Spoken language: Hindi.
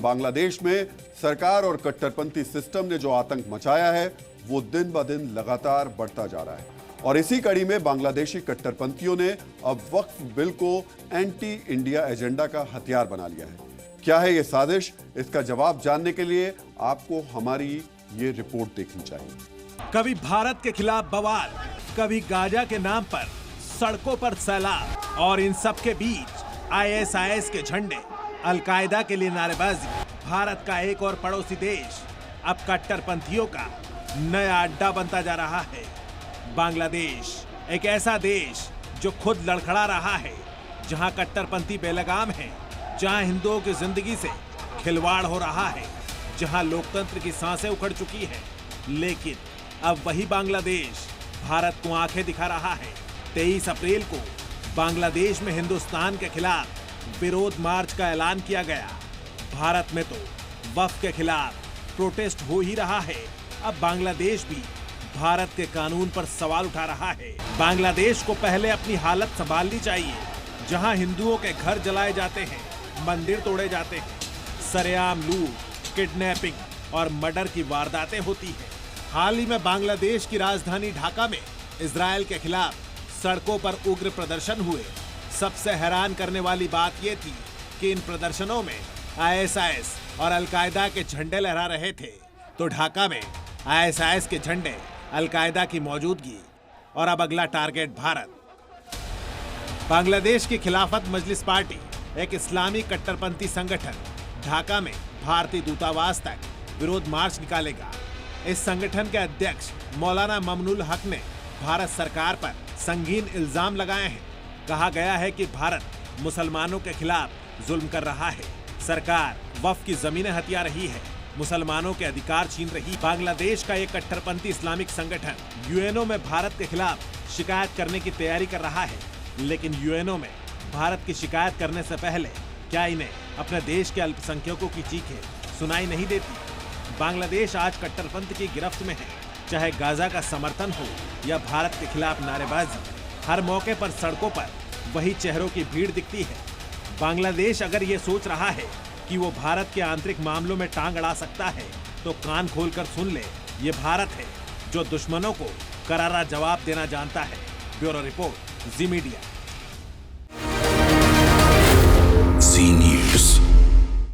लेकिन बांग्लादेश में सरकार और कट्टरपंथी सिस्टम ने जो आतंक मचाया है वो दिन ब दिन लगातार बढ़ता जा रहा है। और इसी कड़ी में बांग्लादेशी कट्टरपंथियों ने अब वक्फ बिल को एंटी इंडिया एजेंडा का हथियार बना लिया है। क्या है ये साजिश? इसका जवाब जानने के लिए आपको हमारी ये रिपोर्ट देखनी चाहिए। कभी भारत के खिलाफ बवाल, कभी गाजा के नाम पर सड़कों पर सैलाब, और इन सब के बीच ISIS के झंडे, अलकायदा के लिए नारेबाजी। भारत का एक और पड़ोसी देश अब कट्टरपंथियों का नया अड्डा बनता जा रहा है। बांग्लादेश एक ऐसा देश जो खुद लड़खड़ा रहा है, जहां कट्टरपंथी बेलगाम है, जहां हिंदुओं की जिंदगी से खिलवाड़ हो रहा है, जहां लोकतंत्र की सांसें उखड़ चुकी है। लेकिन अब वही बांग्लादेश भारत को आंखें दिखा रहा है। 23 अप्रैल को बांग्लादेश में हिंदुस्तान के खिलाफ विरोध मार्च का ऐलान किया गया। भारत में तो वक्फ के खिलाफ प्रोटेस्ट हो ही रहा है। अब बांग्लादेश भी भारत के कानून पर सवाल उठा रहा है। बांग्लादेश को पहले अपनी हालत संभालनी चाहिए, जहां हिंदुओं के घर जलाए जाते हैं, मंदिर तोड़े जाते हैं, सरेआम लूट, किडनैपिंग और मर्डर की वारदातें होती हैं। हाल ही में बांग्लादेश की राजधानी ढाका में इजरायल के खिलाफ सड़कों पर उग्र प्रदर्शन हुए। सबसे हैरान करने वाली बात यह थी कि इन प्रदर्शनों में ISIS और अलकायदा के झंडे लहरा रहे थे। तो ढाका में ISIS के झंडे, अलकायदा की मौजूदगी, और अब अगला टारगेट भारत। बांग्लादेश की खिलाफत मजलिस पार्टी, एक इस्लामी कट्टरपंथी संगठन, ढाका में भारतीय दूतावास तक विरोध मार्च निकालेगा। इस संगठन के अध्यक्ष मौलाना ममनुल हक ने भारत सरकार पर संगीन इल्जाम लगाए हैं। कहा गया है कि भारत मुसलमानों के खिलाफ जुल्म कर रहा है। सरकार वक्फ की जमीनें हथिया रही है, मुसलमानों के अधिकार छीन रही। बांग्लादेश का एक कट्टरपंथी इस्लामिक संगठन UNO में भारत के खिलाफ शिकायत करने की तैयारी कर रहा है। लेकिन UNO में भारत की शिकायत करने से पहले क्या इन्हें अपने देश के अल्पसंख्यकों की चीखें सुनाई नहीं देती? बांग्लादेश आज कट्टरपंथ की गिरफ्त में है। चाहे गाजा का समर्थन हो या भारत के खिलाफ नारेबाजी, हर मौके पर सड़कों पर वही चेहरों की भीड़ दिखती है। बांग्लादेश अगर ये सोच रहा है कि वो भारत के आंतरिक मामलों में टांग अड़ा सकता है, तो कान खोलकर सुन ले, ये भारत है जो दुश्मनों को करारा जवाब देना जानता है। ब्यूरो रिपोर्ट, जी मीडिया।